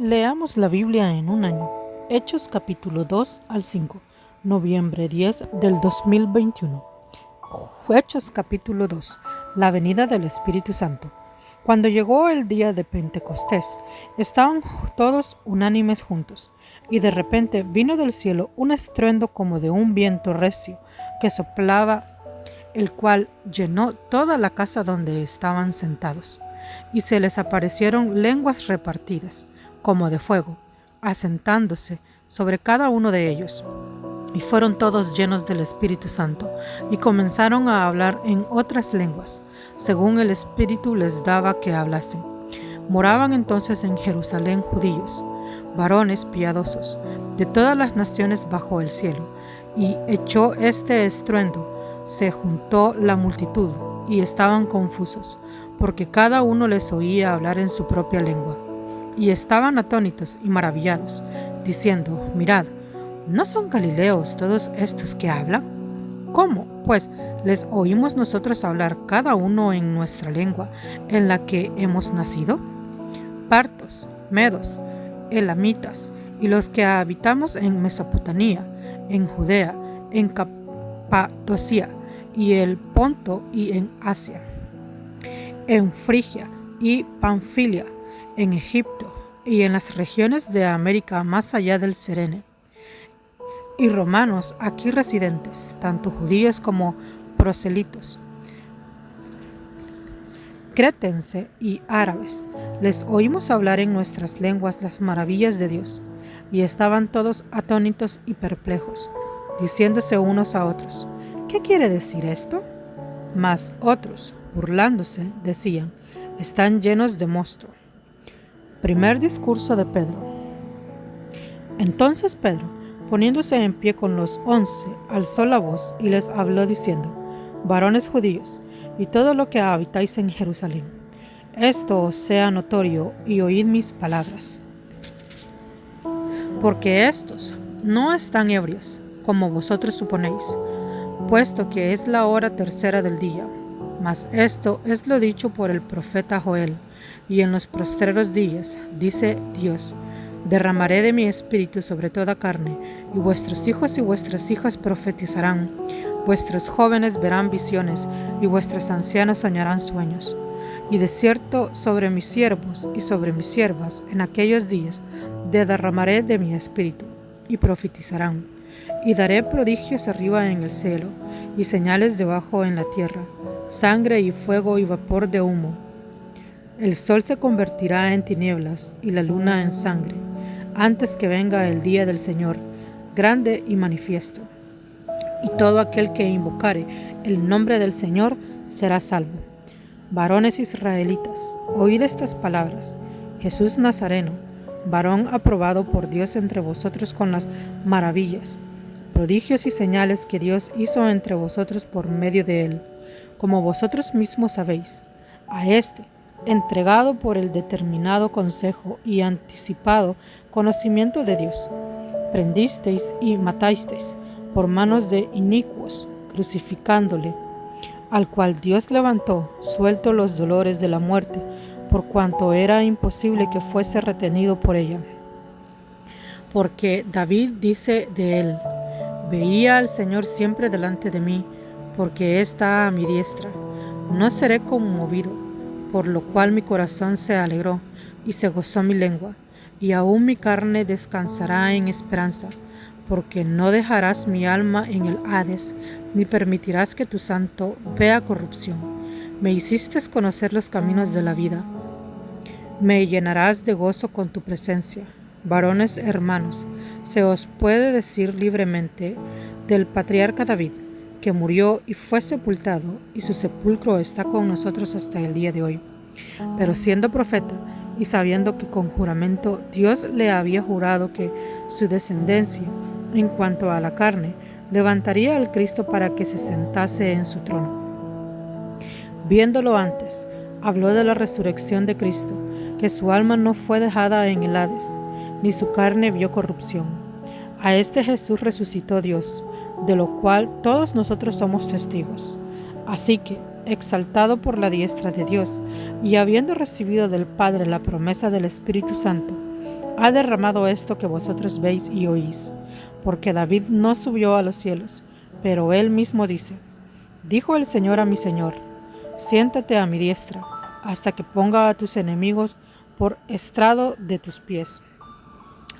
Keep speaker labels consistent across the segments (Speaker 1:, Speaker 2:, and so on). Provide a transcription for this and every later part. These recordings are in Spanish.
Speaker 1: Leamos la Biblia en un año. Hechos capítulo 2 al 5, noviembre 10 del 2021. Hechos capítulo 2. La venida del Espíritu Santo. Cuando llegó el día de Pentecostés, estaban todos unánimes juntos, y de repente vino del cielo un estruendo como de un viento recio que soplaba, el cual llenó toda la casa donde estaban sentados, y se les aparecieron lenguas repartidas, como de fuego, asentándose sobre cada uno de ellos. Y fueron todos llenos del Espíritu Santo, y comenzaron a hablar en otras lenguas, según el Espíritu les daba que hablasen. Moraban entonces en Jerusalén judíos, varones piadosos, de todas las naciones bajo el cielo. Y echó este estruendo, se juntó la multitud, y estaban confusos, porque cada uno les oía hablar en su propia lengua. Y estaban atónitos y maravillados, diciendo: Mirad, ¿no son galileos todos estos que hablan? ¿Cómo, pues, les oímos nosotros hablar cada uno en nuestra lengua en la que hemos nacido? Partos, medos, elamitas, y los que habitamos en Mesopotamia, en Judea, en Capadocia, y el Ponto y en Asia, en Frigia y Panfilia, en Egipto y en las regiones de América más allá del Cirene, y romanos aquí residentes, tanto judíos como proselitos, cretenses y árabes, les oímos hablar en nuestras lenguas las maravillas de Dios. Y estaban todos atónitos y perplejos, diciéndose unos a otros: ¿qué quiere decir esto? Mas otros, burlándose, decían: están llenos de mosto. Primer discurso de Pedro. Entonces Pedro, poniéndose en pie con los 11, alzó la voz y les habló diciendo: varones judíos, y todo lo que habitáis en Jerusalén, esto os sea notorio, y oíd mis palabras. Porque estos no están ebrios, como vosotros suponéis, puesto que es la hora tercera del día. Mas esto es lo dicho por el profeta Joel: y en los postreros días, dice Dios, derramaré de mi espíritu sobre toda carne, y vuestros hijos y vuestras hijas profetizarán, vuestros jóvenes verán visiones, y vuestros ancianos soñarán sueños. Y de cierto sobre mis siervos y sobre mis siervas en aquellos días derramaré de mi espíritu, y profetizarán, y daré prodigios arriba en el cielo, y señales debajo en la tierra, sangre y fuego y vapor de humo. El sol se convertirá en tinieblas y la luna en sangre, antes que venga el día del Señor, grande y manifiesto. Y todo aquel que invocare el nombre del Señor será salvo. Varones israelitas, oíd estas palabras: Jesús Nazareno, varón aprobado por Dios entre vosotros con las maravillas, prodigios y señales que Dios hizo entre vosotros por medio de él, como vosotros mismos sabéis. A este, entregado por el determinado consejo y anticipado conocimiento de Dios, prendisteis y matasteis por manos de inicuos, crucificándole, al cual Dios levantó, suelto los dolores de la muerte, por cuanto era imposible que fuese retenido por ella. Porque David dice de él: veía al Señor siempre delante de mí, porque está a mi diestra. No seré conmovido, por lo cual mi corazón se alegró y se gozó mi lengua, y aún mi carne descansará en esperanza, porque no dejarás mi alma en el Hades, ni permitirás que tu santo vea corrupción. Me hiciste conocer los caminos de la vida. Me llenarás de gozo con tu presencia. Varones hermanos, se os puede decir libremente del patriarca David, que murió y fue sepultado, y su sepulcro está con nosotros hasta el día de hoy. Pero siendo profeta, y sabiendo que con juramento Dios le había jurado que su descendencia, en cuanto a la carne, levantaría al Cristo para que se sentase en su trono. Viéndolo antes, habló de la resurrección de Cristo, que su alma no fue dejada en el Hades, ni su carne vio corrupción. A este Jesús resucitó Dios, de lo cual todos nosotros somos testigos. Así que, exaltado por la diestra de Dios, y habiendo recibido del Padre la promesa del Espíritu Santo, ha derramado esto que vosotros veis y oís, porque David no subió a los cielos, pero él mismo dice: dijo el Señor a mi Señor, siéntate a mi diestra, hasta que ponga a tus enemigos por estrado de tus pies.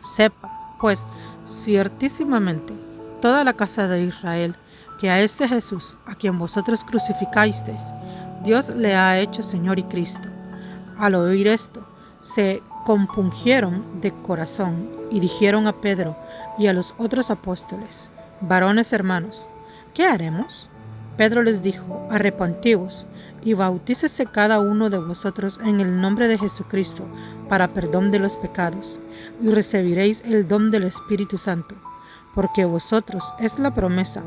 Speaker 1: Sepa, pues, ciertísimamente, toda la casa de Israel, que a este Jesús, a quien vosotros crucificasteis, Dios le ha hecho Señor y Cristo. Al oír esto, se compungieron de corazón y dijeron a Pedro y a los otros apóstoles: varones hermanos, ¿qué haremos? Pedro les dijo: arrepentíos y bautícese cada uno de vosotros en el nombre de Jesucristo para perdón de los pecados, y recibiréis el don del Espíritu Santo, porque vosotros es la promesa,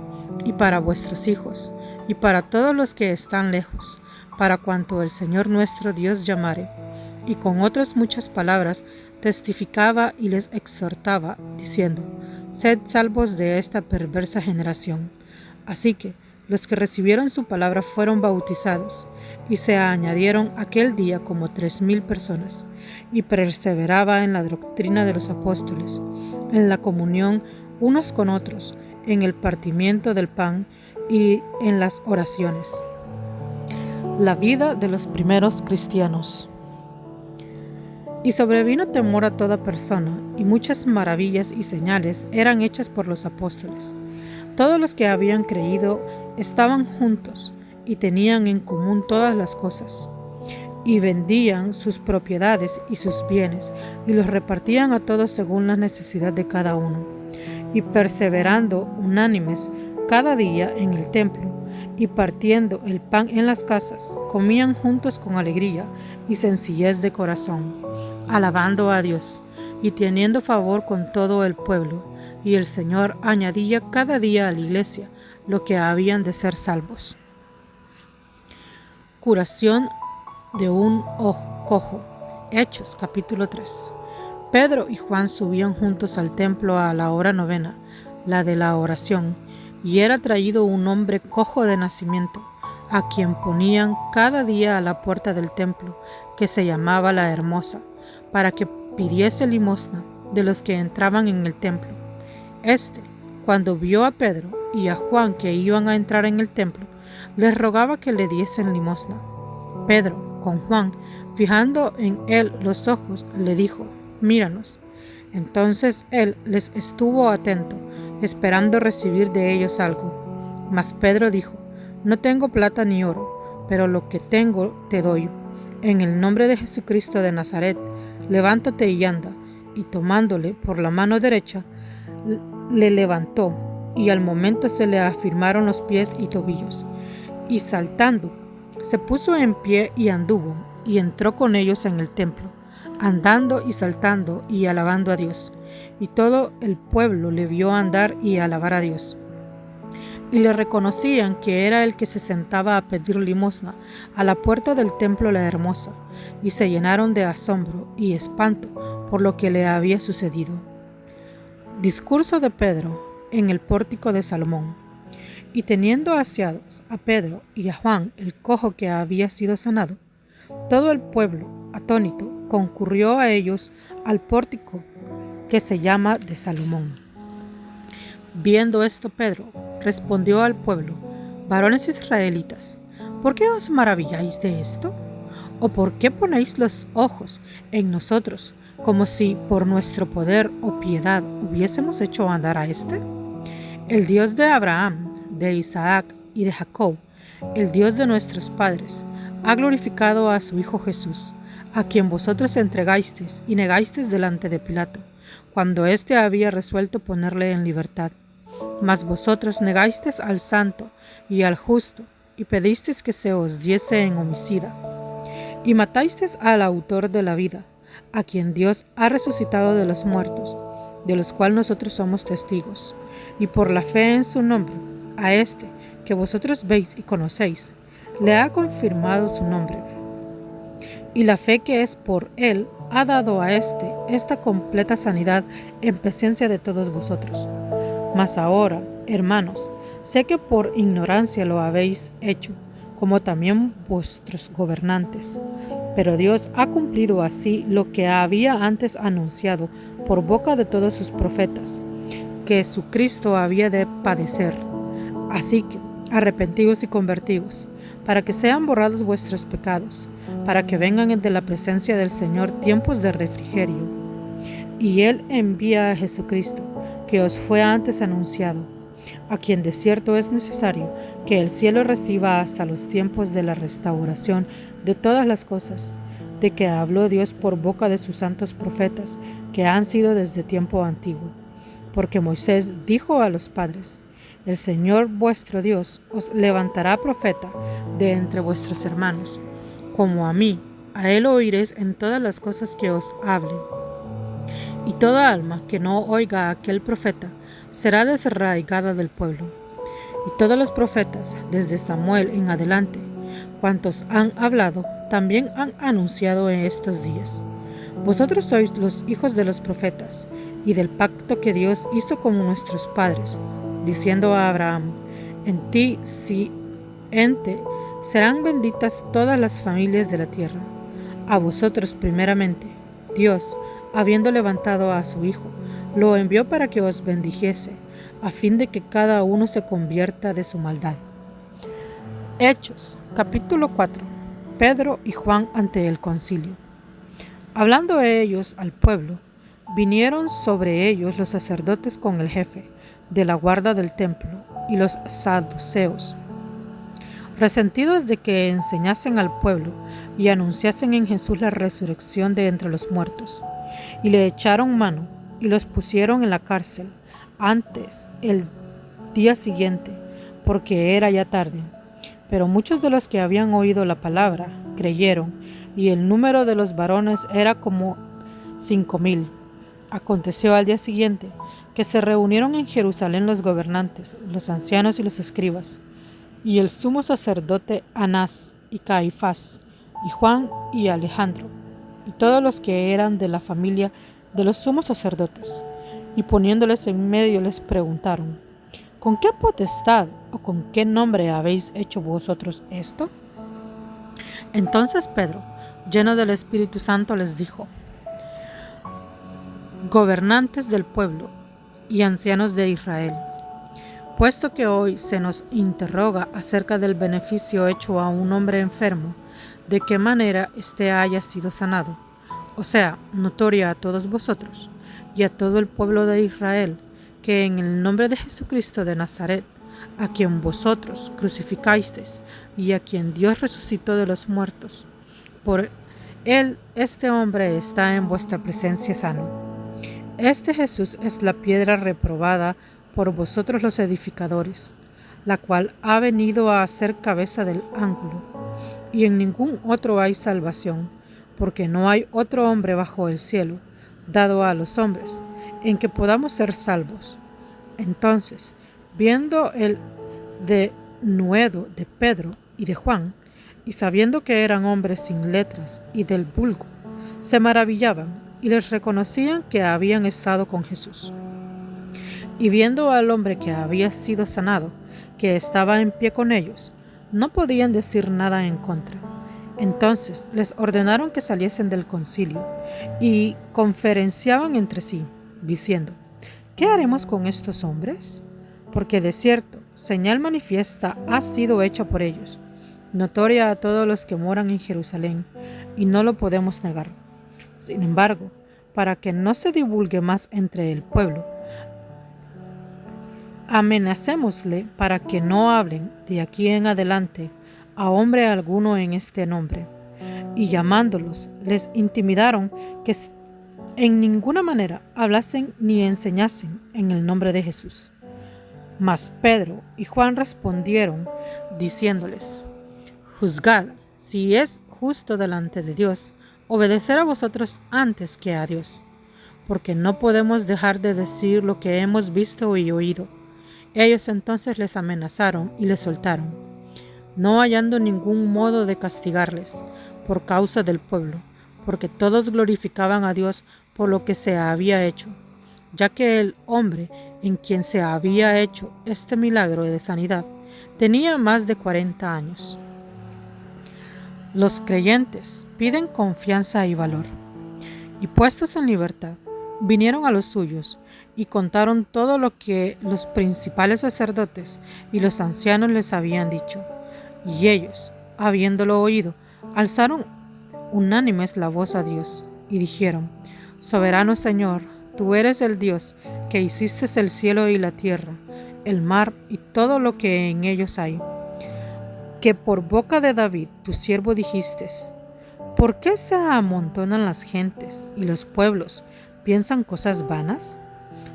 Speaker 1: y para vuestros hijos, y para todos los que están lejos, para cuanto el Señor nuestro Dios llamare. Y con otras muchas palabras testificaba y les exhortaba, diciendo: sed salvos de esta perversa generación. Así que los que recibieron su palabra fueron bautizados, y se añadieron aquel día como 3,000 personas, y perseveraba en la doctrina de los apóstoles, en la comunión unos con otros, en el partimiento del pan y en las oraciones. La vida de los primeros cristianos. Y sobrevino temor a toda persona, y muchas maravillas y señales eran hechas por los apóstoles. Todos los que habían creído estaban juntos y tenían en común todas las cosas, y vendían sus propiedades y sus bienes, y los repartían a todos según la necesidad de cada uno. Y perseverando unánimes cada día en el templo, y partiendo el pan en las casas, comían juntos con alegría y sencillez de corazón, alabando a Dios y teniendo favor con todo el pueblo. Y el Señor añadía cada día a la iglesia lo que habían de ser salvos. Curación de un cojo. Hechos capítulo 3. Pedro y Juan subían juntos al templo a la hora 9, la de la oración, y era traído un hombre cojo de nacimiento, a quien ponían cada día a la puerta del templo, que se llamaba La Hermosa, para que pidiese limosna de los que entraban en el templo. Este, cuando vio a Pedro y a Juan que iban a entrar en el templo, les rogaba que le diesen limosna. Pedro, con Juan, fijando en él los ojos, le dijo: míranos. Entonces él les estuvo atento, esperando recibir de ellos algo. Mas Pedro dijo: no tengo plata ni oro, pero lo que tengo te doy. En el nombre de Jesucristo de Nazaret, levántate y anda. Y tomándole por la mano derecha, le levantó, y al momento se le afirmaron los pies y tobillos. Y saltando, se puso en pie y anduvo, y entró con ellos en el templo, andando y saltando y alabando a Dios. Y todo el pueblo le vio andar y alabar a Dios. Y le reconocían que era el que se sentaba a pedir limosna a la puerta del templo La Hermosa, y se llenaron de asombro y espanto por lo que le había sucedido. Discurso de Pedro en el pórtico de Salomón. Y teniendo asiados a Pedro y a Juan, el cojo que había sido sanado, todo el pueblo, atónito, concurrió a ellos al pórtico que se llama de Salomón. Viendo esto, Pedro respondió al pueblo: varones israelitas, ¿por qué os maravilláis de esto? ¿O por qué ponéis los ojos en nosotros, como si por nuestro poder o piedad hubiésemos hecho andar a éste? El Dios de Abraham, de Isaac y de Jacob, el Dios de nuestros padres, ha glorificado a su Hijo Jesús, a quien vosotros entregasteis y negasteis delante de Pilato, cuando éste había resuelto ponerle en libertad. Mas vosotros negasteis al santo y al justo, y pedisteis que se os diese en homicida. Y matasteis al autor de la vida, a quien Dios ha resucitado de los muertos, de los cuales nosotros somos testigos. Y por la fe en su nombre, a este que vosotros veis y conocéis, le ha confirmado su nombre. Y la fe que es por él ha dado a esta completa sanidad en presencia de todos vosotros. Mas ahora, hermanos, sé que por ignorancia lo habéis hecho, como también vuestros gobernantes. Pero Dios ha cumplido así lo que había antes anunciado por boca de todos sus profetas, que Jesucristo había de padecer. Así que arrepentíos y convertíos, para que sean borrados vuestros pecados, para que vengan de la presencia del Señor tiempos de refrigerio. Y Él envía a Jesucristo, que os fue antes anunciado, a quien de cierto es necesario que el cielo reciba hasta los tiempos de la restauración de todas las cosas, de que habló Dios por boca de sus santos profetas, que han sido desde tiempo antiguo. Porque Moisés dijo a los padres: el Señor vuestro Dios os levantará profeta de entre vuestros hermanos, como a mí, a él oiréis en todas las cosas que os hable. Y toda alma que no oiga a aquel profeta será desarraigada del pueblo. Y todos los profetas, desde Samuel en adelante, cuantos han hablado, también han anunciado en estos días. Vosotros sois los hijos de los profetas, y del pacto que Dios hizo con nuestros padres, diciendo a Abraham: en ti serán benditas todas las familias de la tierra. A vosotros primeramente, Dios, habiendo levantado a su Hijo, lo envió para que os bendijese, a fin de que cada uno se convierta de su maldad. Hechos, capítulo 4. Pedro y Juan ante el concilio. Hablando ellos al pueblo, vinieron sobre ellos los sacerdotes con el jefe de la guarda del templo y los saduceos, resentidos de que enseñasen al pueblo y anunciasen en Jesús la resurrección de entre los muertos, y le echaron mano y los pusieron en la cárcel antes el día siguiente, porque era ya tarde. Pero muchos de los que habían oído la palabra creyeron, y el número de los varones era como 5,000. Aconteció al día siguiente que se reunieron en Jerusalén los gobernantes, los ancianos y los escribas, y el sumo sacerdote Anás y Caifás, y Juan y Alejandro, y todos los que eran de la familia de los sumos sacerdotes, y poniéndoles en medio les preguntaron: ¿con qué potestad o con qué nombre habéis hecho vosotros esto? Entonces Pedro, lleno del Espíritu Santo, les dijo: gobernantes del pueblo y ancianos de Israel, puesto que hoy se nos interroga acerca del beneficio hecho a un hombre enfermo, de qué manera éste haya sido sanado, o sea, notoria a todos vosotros y a todo el pueblo de Israel, que en el nombre de Jesucristo de Nazaret, a quien vosotros crucificasteis y a quien Dios resucitó de los muertos, por él este hombre está en vuestra presencia sano. Este Jesús es la piedra reprobada por vosotros los edificadores, la cual ha venido a ser cabeza del ángulo, y en ningún otro hay salvación, porque no hay otro hombre bajo el cielo, dado a los hombres, en que podamos ser salvos. Entonces, viendo el denuedo de Pedro y de Juan, y sabiendo que eran hombres sin letras y del vulgo, se maravillaban y les reconocían que habían estado con Jesús. Y viendo al hombre que había sido sanado, que estaba en pie con ellos, no podían decir nada en contra. Entonces les ordenaron que saliesen del concilio y conferenciaban entre sí, diciendo: ¿qué haremos con estos hombres? Porque de cierto, señal manifiesta ha sido hecha por ellos, notoria a todos los que moran en Jerusalén, y no lo podemos negar. Sin embargo, para que no se divulgue más entre el pueblo, amenacémosle para que no hablen de aquí en adelante a hombre alguno en este nombre. Y llamándolos, les intimidaron que en ninguna manera hablasen ni enseñasen en el nombre de Jesús. Mas Pedro y Juan respondieron, diciéndoles: juzgad si es justo delante de Dios obedecer a vosotros antes que a Dios, porque no podemos dejar de decir lo que hemos visto y oído. Ellos entonces les amenazaron y les soltaron, no hallando ningún modo de castigarles por causa del pueblo, porque todos glorificaban a Dios por lo que se había hecho, ya que el hombre en quien se había hecho este milagro de sanidad tenía más de 40 años. Los creyentes piden confianza y valor. Y puestos en libertad, vinieron a los suyos y contaron todo lo que los principales sacerdotes y los ancianos les habían dicho. Y ellos, habiéndolo oído, alzaron unánimes la voz a Dios y dijeron: Soberano Señor, tú eres el Dios que hiciste el cielo y la tierra, el mar y todo lo que en ellos hay. Que por boca de David, tu siervo, dijiste: ¿Por qué se amontonan las gentes y los pueblos piensan cosas vanas?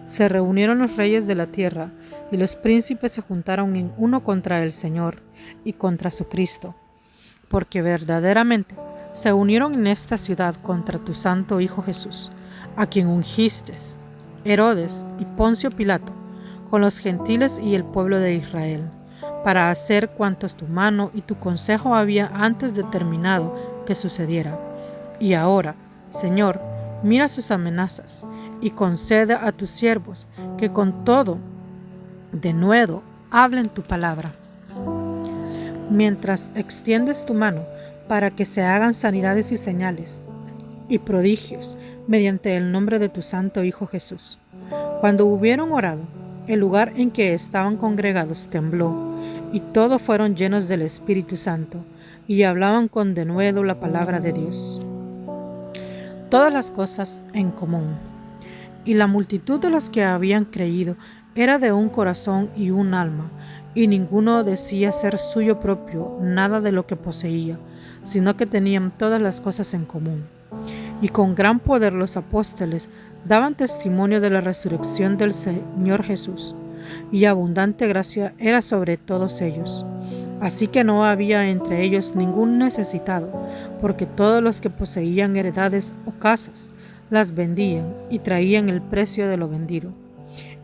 Speaker 1: Se reunieron los reyes de la tierra y los príncipes se juntaron en uno contra el Señor y contra su Cristo, porque verdaderamente se unieron en esta ciudad contra tu santo Hijo Jesús, a quien ungiste, Herodes y Poncio Pilato, con los gentiles y el pueblo de Israel, para hacer cuantos tu mano y tu consejo había antes determinado que sucediera. Y ahora, Señor, mira sus amenazas y concede a tus siervos que con todo denuedo hablen tu palabra. Mientras extiendes tu mano para que se hagan sanidades y señales y prodigios mediante el nombre de tu santo Hijo Jesús. Cuando hubieron orado, el lugar en que estaban congregados tembló, y todos fueron llenos del Espíritu Santo, y hablaban con denuedo la palabra de Dios. Todas las cosas en común. Y la multitud de los que habían creído era de un corazón y un alma, y ninguno decía ser suyo propio nada de lo que poseía, sino que tenían todas las cosas en común. Y con gran poder los apóstoles daban testimonio de la resurrección del Señor Jesús, y abundante gracia era sobre todos ellos. Así que no había entre ellos ningún necesitado, porque todos los que poseían heredades o casas las vendían y traían el precio de lo vendido,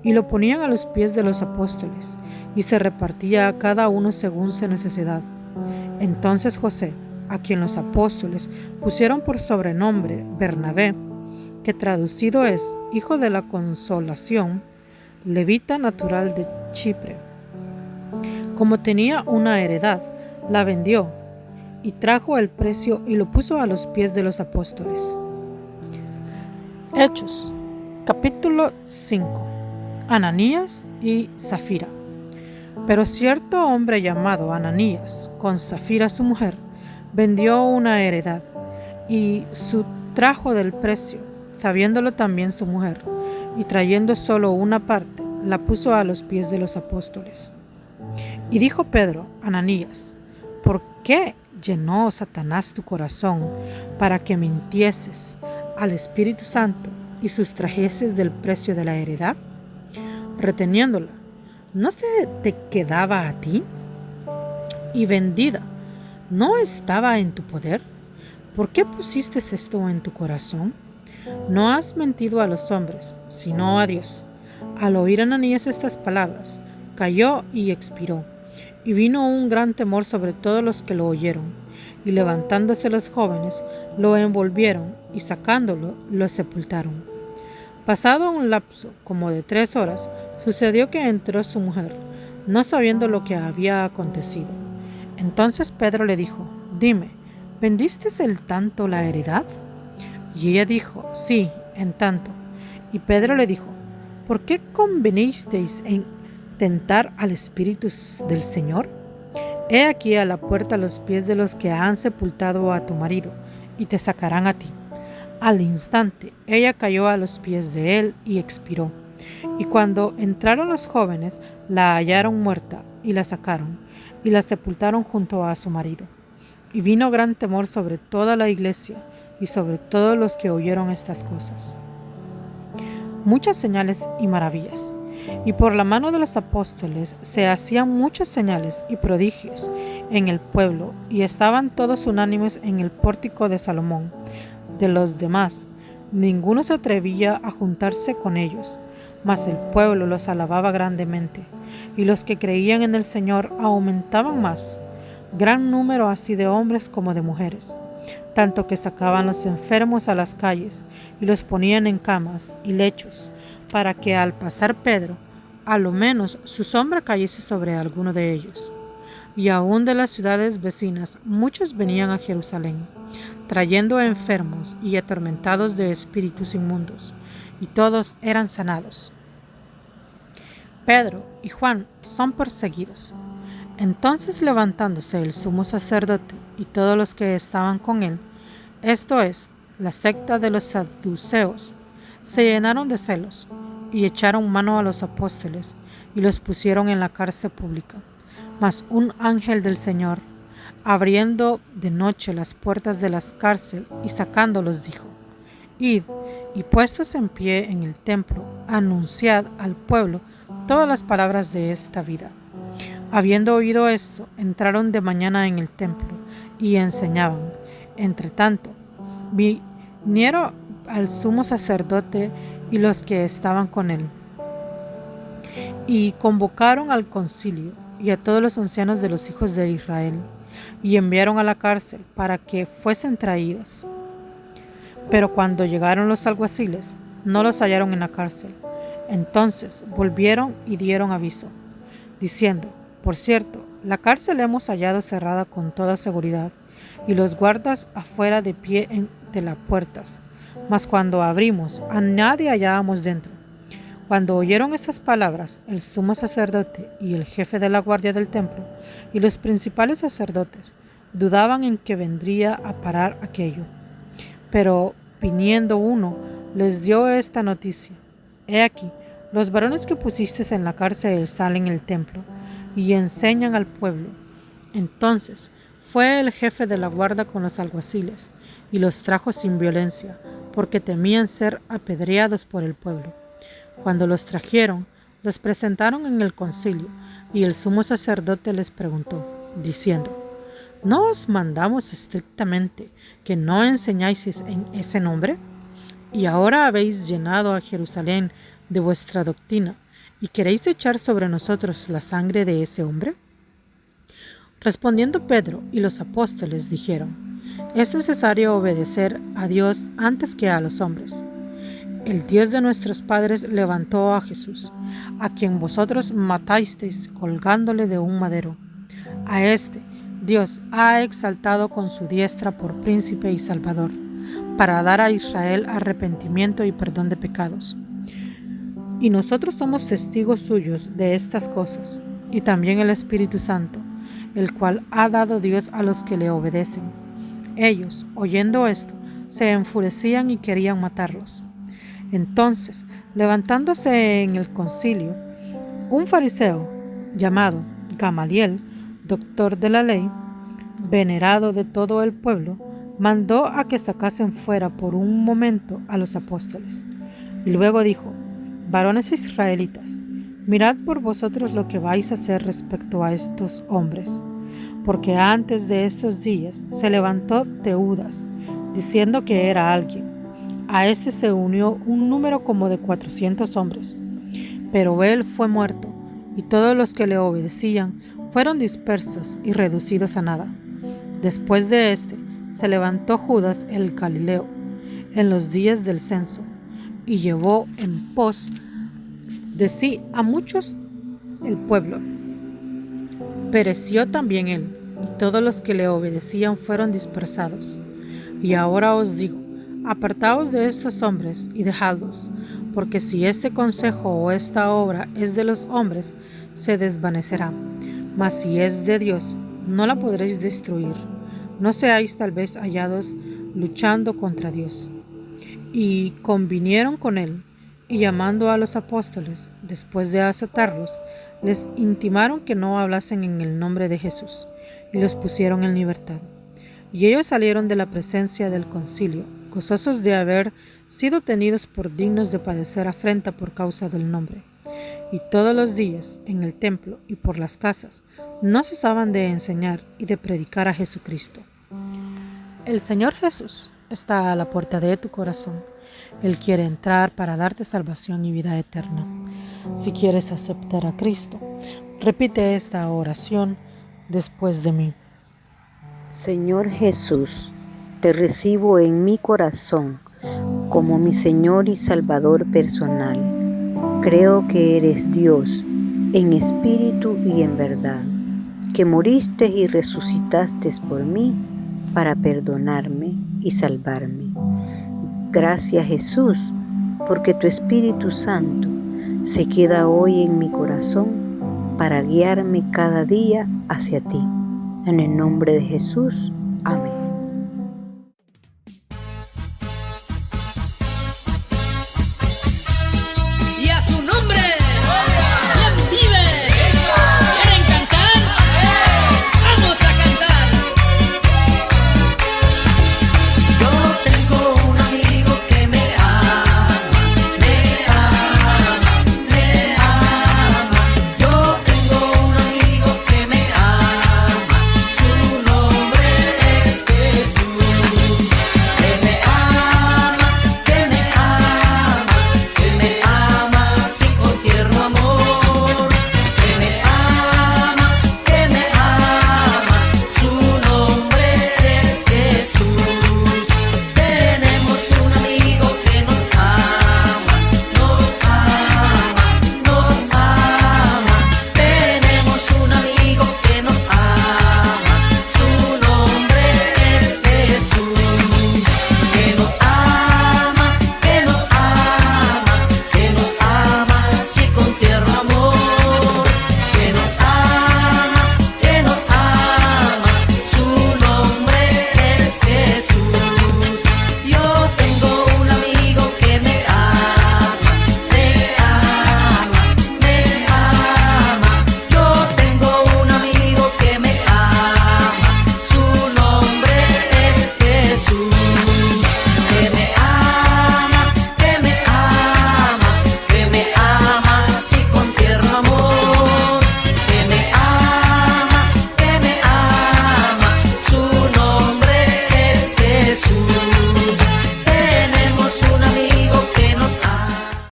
Speaker 1: y lo ponían a los pies de los apóstoles, y se repartía a cada uno según su necesidad. Entonces José, a quien los apóstoles pusieron por sobrenombre Bernabé, que traducido es Hijo de la Consolación, levita natural de Chipre, como tenía una heredad, la vendió y trajo el precio y lo puso a los pies de los apóstoles. Hechos, capítulo 5. Ananías y Zafira. Pero cierto hombre llamado Ananías, con Zafira su mujer, vendió una heredad y trajo del precio, sabiéndolo también su mujer, y trayendo solo una parte, la puso a los pies de los apóstoles. Y dijo Pedro, Ananías: ¿por qué llenó Satanás tu corazón para que mintieses al Espíritu Santo y sustrajeses del precio de la heredad? Reteniéndola, ¿no se te quedaba a ti? Y vendida, ¿no estaba en tu poder? ¿Por qué pusiste esto en tu corazón? No has mentido a los hombres, sino a Dios. Al oír Ananías estas palabras, cayó y expiró. Y vino un gran temor sobre todos los que lo oyeron. Y levantándose los jóvenes, lo envolvieron y sacándolo, lo sepultaron. Pasado un lapso como de 3 horas, sucedió que entró su mujer, no sabiendo lo que había acontecido. Entonces Pedro le dijo: Dime, ¿vendiste el tanto la heredad? Y ella dijo: Sí, en tanto. Y Pedro le dijo: ¿por qué convenisteis en tentar al Espíritu del Señor? He aquí a la puerta los pies de los que han sepultado a tu marido, y te sacarán a ti. Al instante ella cayó a los pies de él y expiró. Y cuando entraron los jóvenes, la hallaron muerta y la sacaron, y la sepultaron junto a su marido. Y vino gran temor sobre toda la iglesia y sobre todos los que oyeron estas cosas. Muchas señales y maravillas. Y por la mano de los apóstoles se hacían muchas señales y prodigios en el pueblo, y estaban todos unánimes en el pórtico de Salomón. De los demás, ninguno se atrevía a juntarse con ellos, mas el pueblo los alababa grandemente, y los que creían en el Señor aumentaban más, gran número así de hombres como de mujeres, tanto que sacaban los enfermos a las calles y los ponían en camas y lechos, para que al pasar Pedro, a lo menos su sombra cayese sobre alguno de ellos. y aún de las ciudades vecinas muchos venían a Jerusalén, trayendo enfermos y atormentados de espíritus inmundos, y todos eran sanados. Pedro y Juan son perseguidos. Entonces, levantándose el sumo sacerdote y todos los que estaban con él, esto es, la secta de los saduceos, se llenaron de celos y echaron mano a los apóstoles y los pusieron en la cárcel pública. Mas un ángel del Señor, abriendo de noche las puertas de la cárcel y sacándolos, dijo: Id, y puestos en pie en el templo, anunciad al pueblo todas las palabras de esta vida. Habiendo oído esto, entraron de mañana en el templo y enseñaban. Entre tanto, vinieron al sumo sacerdote y los que estaban con él, y convocaron al concilio y a todos los ancianos de los hijos de Israel, y enviaron a la cárcel para que fuesen traídos. Pero cuando llegaron los alguaciles, no los hallaron en la cárcel. Entonces volvieron y dieron aviso, diciendo: Por cierto, la cárcel hemos hallado cerrada con toda seguridad, y los guardas afuera de pie de las puertas. Mas cuando abrimos, a nadie hallábamos dentro. Cuando oyeron estas palabras, el sumo sacerdote y el jefe de la guardia del templo y los principales sacerdotes dudaban en que vendría a parar aquello. Pero viniendo uno, les dio esta noticia: He aquí, los varones que pusisteis en la cárcel están en el templo y enseñan al pueblo. Entonces fue el jefe de la guardia con los alguaciles y los trajo sin violencia, porque temían ser apedreados por el pueblo. Cuando los trajeron, los presentaron en el concilio, y el sumo sacerdote les preguntó, diciendo: ¿No os mandamos estrictamente que no enseñáis en ese nombre? Y ahora habéis llenado a Jerusalén de vuestra doctrina, ¿y queréis echar sobre nosotros la sangre de ese hombre? Respondiendo Pedro y los apóstoles dijeron: Es necesario obedecer a Dios antes que a los hombres. El Dios de nuestros padres levantó a Jesús, a quien vosotros matasteis colgándole de un madero. A este Dios ha exaltado con su diestra por príncipe y salvador, para dar a Israel arrepentimiento y perdón de pecados. Y nosotros somos testigos suyos de estas cosas, y también el Espíritu Santo, el cual ha dado Dios a los que le obedecen. Ellos, oyendo esto, se enfurecían y querían matarlos. Entonces, levantándose en el concilio, un fariseo llamado Gamaliel, doctor de la ley, venerado de todo el pueblo, mandó a que sacasen fuera por un momento a los apóstoles. Y luego dijo: Varones israelitas, mirad por vosotros lo que vais a hacer respecto a estos hombres, porque antes de estos días se levantó Teudas, diciendo que era alguien. A este se unió un número como de 400 hombres, pero él fue muerto, y todos los que le obedecían fueron dispersos y reducidos a nada. Después de este, se levantó Judas el Galileo en los días del censo, y llevó en pos de sí a muchos el pueblo. Pereció también él, y todos los que le obedecían fueron dispersados. Y ahora os digo: apartaos de estos hombres y dejadlos, porque si este consejo o esta obra es de los hombres, se desvanecerá. Mas si es de Dios, no la podréis destruir. No seáis tal vez hallados luchando contra Dios. Y convinieron con él, y llamando a los apóstoles, después de azotarlos, les intimaron que no hablasen en el nombre de Jesús, y los pusieron en libertad. Y ellos salieron de la presencia del concilio, gozosos de haber sido tenidos por dignos de padecer afrenta por causa del nombre. Y todos los días, en el templo y por las casas, no cesaban de enseñar y de predicar a Jesucristo. El Señor Jesús está a la puerta de tu corazón. Él quiere entrar para darte salvación y vida eterna. Si quieres aceptar a Cristo, repite esta oración después de mí.
Speaker 2: Señor Jesús, te recibo en mi corazón como mi Señor y Salvador personal. Creo que eres Dios en espíritu y en verdad, que moriste y resucitaste por mí para perdonarme y salvarme. Gracias, Jesús, porque tu Espíritu Santo se queda hoy en mi corazón para guiarme cada día hacia ti. En el nombre de Jesús. Amén.